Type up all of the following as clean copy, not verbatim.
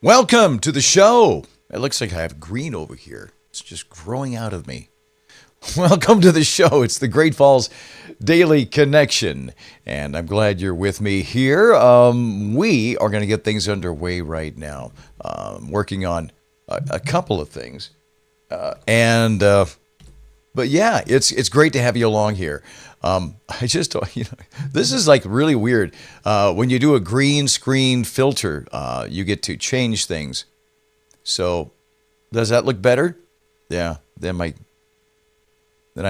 Welcome to the show. It looks like I have green over here. It's just growing out of me. Welcome to the show. It's the Great Falls Daily Connection, and I'm glad you're with me here. We are going to get things underway right now, working on a couple of things. But yeah, it's great to have you along here. I just, this is like really weird. When you do a green screen filter, you get to change things. So, does that look better? Yeah, then I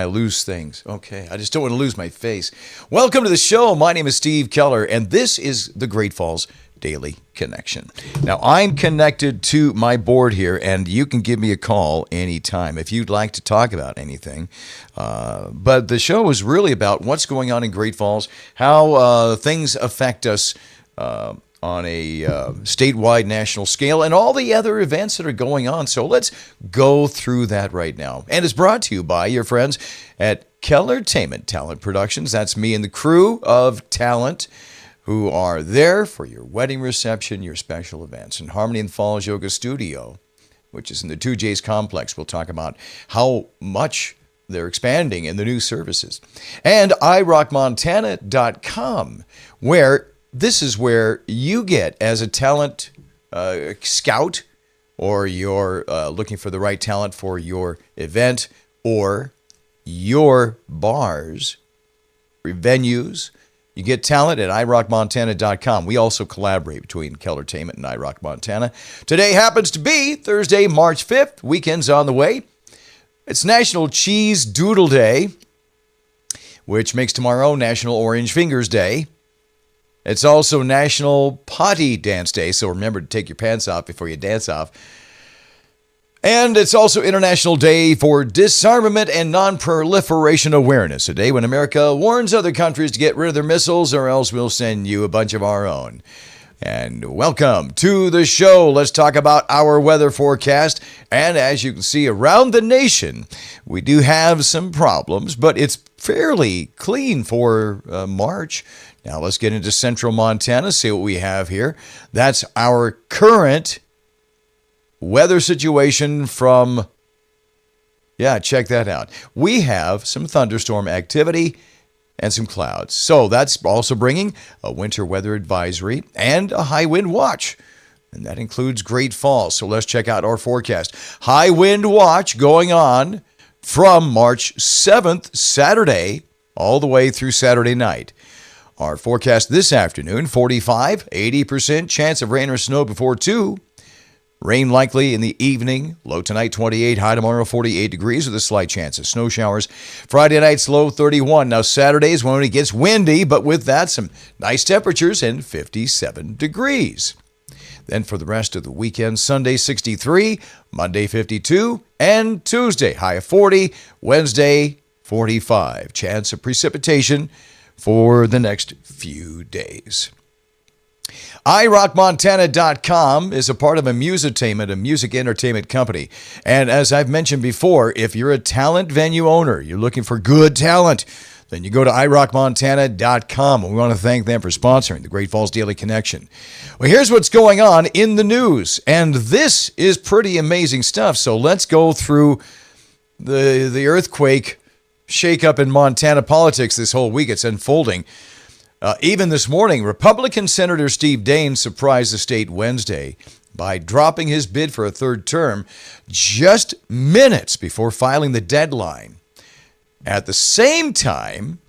lose things. Okay, I just don't want to lose my face. Welcome to the show. My name is Steve Keller, and this is the Great Falls Daily Connection. Now, I'm connected to my board here, and you can give me a call anytime if you'd like to talk about anything. But the show is really about what's going on in Great Falls, how things affect us on a statewide, national scale, and all the other events that are going on. So let's go through that right now. And it's brought to you by your friends at Kellertainment Talent Productions. That's me and the crew of talent who are there for your wedding reception, your special events. And Harmony and Falls Yoga Studio, which is in the 2J's complex. We'll talk about how much they're expanding in the new services. And iRockMontana.com, where this is where you get, as a talent scout, or you're looking for the right talent for your event or your bars, or venues, you get talent at iRockMontana.com. We also collaborate between Kellertainment and iRock Montana. Today happens to be Thursday, March 5th. Weekend's on the way. It's National Cheese Doodle Day, which makes tomorrow National Orange Fingers Day. It's also National Potty Dance Day, so remember to take your pants off before you dance off. And it's also International Day for Disarmament and Non-Proliferation Awareness, a day when America warns other countries to get rid of their missiles or else we'll send you a bunch of our own. And welcome to the show. Let's talk about our weather forecast. And as you can see around the nation, we do have some problems, but it's fairly clean for March. Now let's get into central Montana, see what we have here. That's our current weather situation from, check that out. We have some thunderstorm activity and some clouds. So that's also bringing a winter weather advisory and a high wind watch. And that includes Great Falls. So let's check out our forecast. High wind watch going on from March 7th, Saturday, all the way through Saturday night. Our forecast this afternoon, 45, 80% chance of rain or snow before 2. Rain likely in the evening. Low tonight, 28. High tomorrow, 48 degrees with a slight chance of snow showers. Friday night's low, 31. Now, Saturday's when it gets windy, but with that, some nice temperatures and 57 degrees. Then for the rest of the weekend, Sunday, 63. Monday, 52. And Tuesday, high of 40. Wednesday, 45. Chance of precipitation for the next few days. iRockMontana.com is a part of a music entertainment company. And as I've mentioned before, if you're a talent venue owner, you're looking for good talent, then you go to iRockMontana.com. And we want to thank them for sponsoring the Great Falls Daily Connection. Well, here's what's going on in the news. And this is pretty amazing stuff. So let's go through the earthquake shakeup in Montana politics this whole week. It's unfolding. Even this morning, Republican Senator Steve Daines surprised the state Wednesday by dropping his bid for a third term just minutes before filing the deadline. At the same time,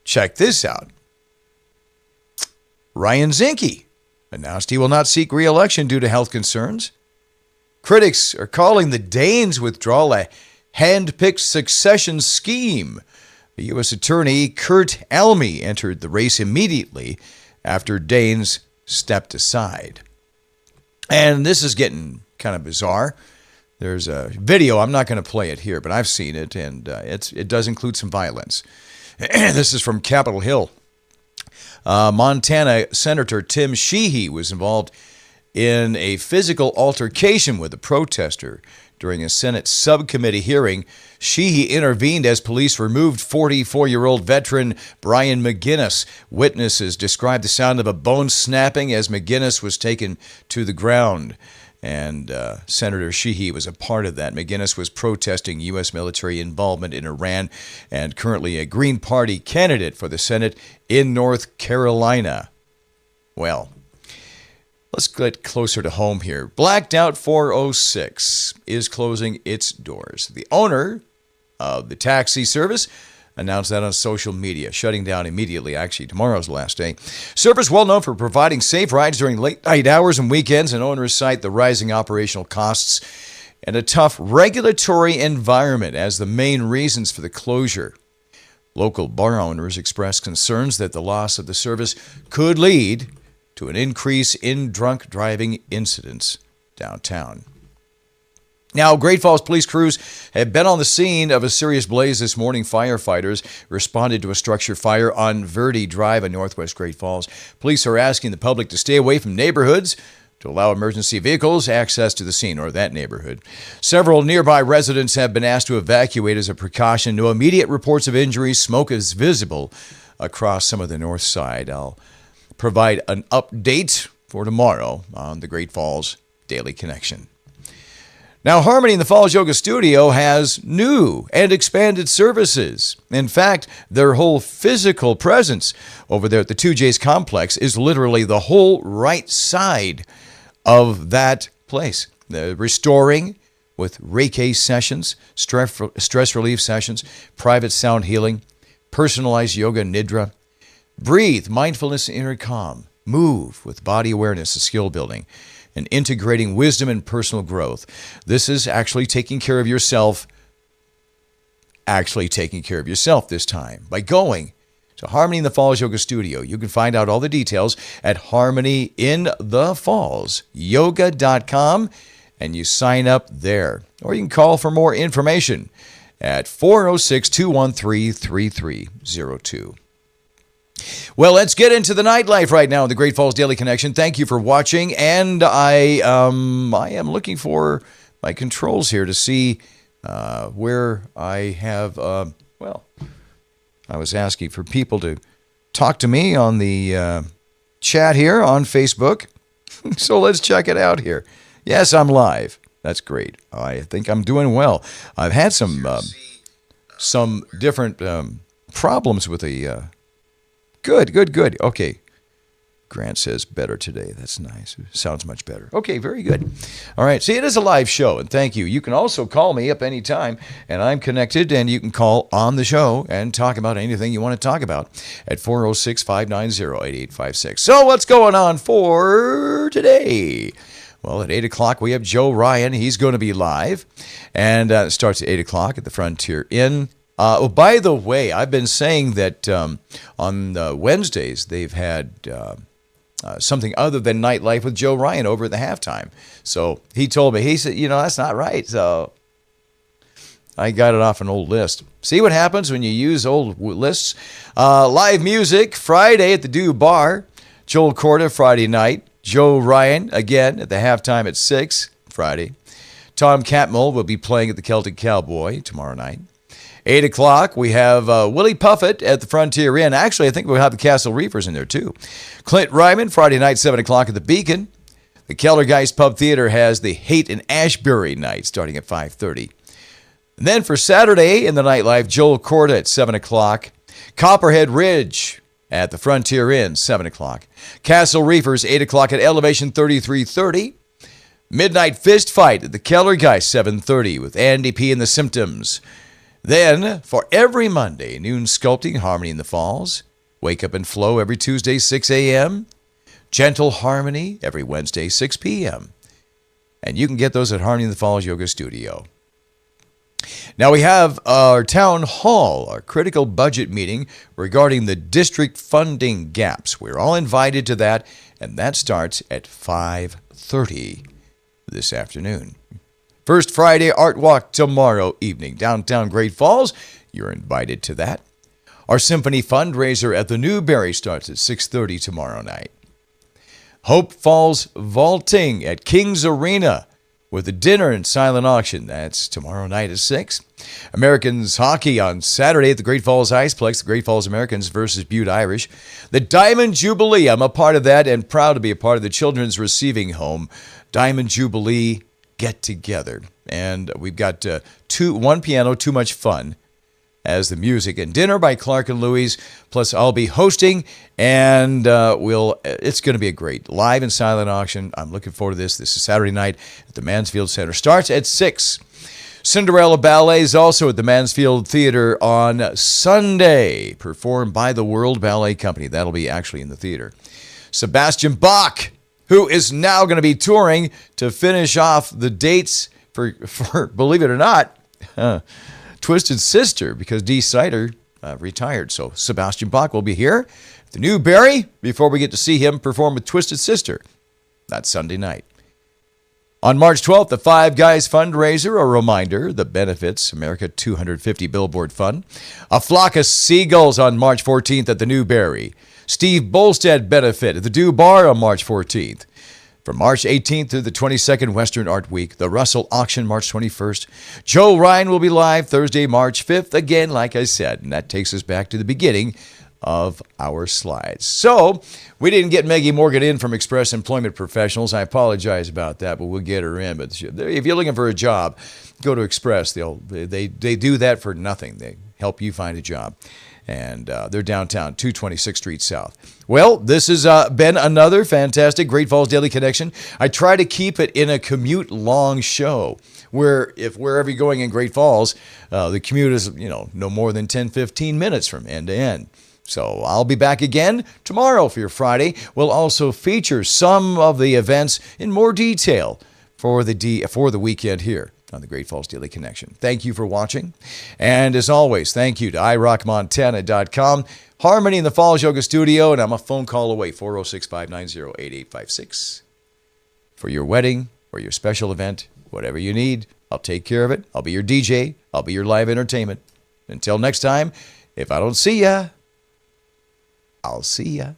check this out. Ryan Zinke announced he will not seek re-election due to health concerns. Critics are calling the Daines withdrawal a hand-picked succession scheme. The U.S. Attorney Kurt Almy entered the race immediately after Daines stepped aside. And this is getting kind of bizarre. There's a video. I'm not going to play it here, but I've seen it, and it does include some violence. This is from Capitol Hill. Montana Senator Tim Sheehy was involved in a physical altercation with a protester During a Senate subcommittee hearing, Sheehy intervened as police removed 44-year-old veteran Brian McGinnis. Witnesses described the sound of a bone snapping as McGinnis was taken to the ground. And Senator Sheehy was a part of that. McGinnis was protesting U.S. military involvement in Iran and currently a Green Party candidate for the Senate in North Carolina. Well, let's get closer to home here. BlackedOut406 is closing its doors. The owner of the taxi service announced that on social media, shutting down immediately. Actually, tomorrow's the last day. Service well known for providing safe rides during late night hours and weekends, and owners cite the rising operational costs and a tough regulatory environment as the main reasons for the closure. Local bar owners expressed concerns that the loss of the service could lead to an increase in drunk driving incidents downtown. Now, Great Falls police crews have been on the scene of a serious blaze this morning. Firefighters responded to a structure fire on Verde Drive in northwest Great Falls. Police are asking the public to stay away from neighborhoods to allow emergency vehicles access to the scene or that neighborhood. Several nearby residents have been asked to evacuate as a precaution. No immediate reports of injuries. Smoke is visible across some of the north side. I'll provide an update for tomorrow on the Great Falls Daily Connection. Now, Harmony in the Falls Yoga Studio has new and expanded services. In fact, their whole physical presence over there at the 2J's complex is literally the whole right side of that place. They're restoring with Reiki sessions, stress relief sessions, private sound healing, personalized yoga nidra. Breathe, mindfulness, inner calm. Move with body awareness, skill building, and integrating wisdom and personal growth. This is actually taking care of yourself this time by going to Harmony in the Falls Yoga Studio. You can find out all the details at harmonyinthefallsyoga.com, and you sign up there. Or you can call for more information at 406-213-3302. Well, let's get into the nightlife right now in the Great Falls Daily Connection. Thank you for watching, and I am looking for my controls here to see where I have, I was asking for people to talk to me on the chat here on Facebook, so let's check it out here. Yes, I'm live. That's great. I think I'm doing well. I've had some different problems with the... Good. Okay. Grant says better today. That's nice. Sounds much better. Okay, very good. All right. See, it is a live show, and thank you. You can also call me up anytime, and I'm connected, and you can call on the show and talk about anything you want to talk about at 406-590-8856. So what's going on for today? Well, at 8 o'clock, we have Joe Ryan. He's going to be live, and it starts at 8 o'clock at the Frontier Inn. By the way, I've been saying that on Wednesdays they've had something other than nightlife with Joe Ryan over at the halftime. So he told me, he said, that's not right. So I got it off an old list. See what happens when you use old lists? Live music Friday at the Do Bar. Joel Corda Friday night. Joe Ryan again at the halftime at 6 Friday. Tom Catmull will be playing at the Celtic Cowboy tomorrow night. 8 o'clock, we have Willie Puffett at the Frontier Inn. Actually, I think we'll have the Castle Reefers in there, too. Clint Ryman, Friday night, 7 o'clock at the Beacon. The Kellergeist Pub Theater has the Haight and Ashbury night starting at 5:30. And then for Saturday in the nightlife, Joel Corda at 7 o'clock. Copperhead Ridge at the Frontier Inn, 7 o'clock. Castle Reefers, 8 o'clock at Elevation 3330. Midnight Fist Fight at the Kellergeist, 7:30 with Andy P. and the Symptoms. Then, for every Monday, Noon Sculpting, Harmony in the Falls. Wake Up and Flow every Tuesday, 6 a.m. Gentle Harmony every Wednesday, 6 p.m. And you can get those at Harmony in the Falls Yoga Studio. Now we have our town hall, our critical budget meeting regarding the district funding gaps. We're all invited to that, and that starts at 5:30 this afternoon. First Friday Art Walk tomorrow evening, downtown Great Falls. You're invited to that. Our Symphony fundraiser at the Newberry starts at 6:30 tomorrow night. Hope Falls Vaulting at King's Arena with a dinner and silent auction. That's tomorrow night at 6. Americans hockey on Saturday at the Great Falls Iceplex. The Great Falls Americans versus Butte Irish. The Diamond Jubilee. I'm a part of that and proud to be a part of the Children's Receiving Home Diamond Jubilee get together. And we've got 1 piano, too much fun as the music, and dinner by Clark and Louise. Plus, I'll be hosting, and it's going to be a great live and silent auction. I'm looking forward to this. This is Saturday night at the Mansfield Center. Starts at 6. Cinderella Ballet is also at the Mansfield Theater on Sunday, performed by the World Ballet Company. That'll be actually in the theater. Sebastian Bach, who is now going to be touring to finish off the dates for believe it or not, Twisted Sister, because Dee Snider retired. So Sebastian Bach will be here at the Newberry before we get to see him perform with Twisted Sister. That's Sunday night. On March 12th, the Five Guys fundraiser, a reminder, the benefits, America 250 Billboard Fund. A Flock of Seagulls on March 14th at the Newberry. Steve Bolstead benefit at the Dew Bar on March 14th. From March 18th to the 22nd, Western Art Week. The Russell Auction, March 21st. Joe Ryan will be live Thursday, March 5th. Again, like I said, and that takes us back to the beginning of our slides. So, we didn't get Maggie Morgan in from Express Employment Professionals. I apologize about that, but we'll get her in. But if you're looking for a job, go to Express. They do that for nothing. They help you find a job. And they're downtown, 226th Street South. Well, this has been another fantastic Great Falls Daily Connection. I try to keep it in a commute-long show, where if wherever you're going in Great Falls, the commute is, no more than 10, 15 minutes from end to end. So I'll be back again tomorrow for your Friday. We'll also feature some of the events in more detail for the weekend here on the Great Falls Daily Connection. Thank you for watching. And as always, thank you to iRockMontana.com, Harmony in the Falls Yoga Studio, and I'm a phone call away, 406-590-8856. For your wedding or your special event, whatever you need, I'll take care of it. I'll be your DJ. I'll be your live entertainment. Until next time, if I don't see ya, I'll see ya.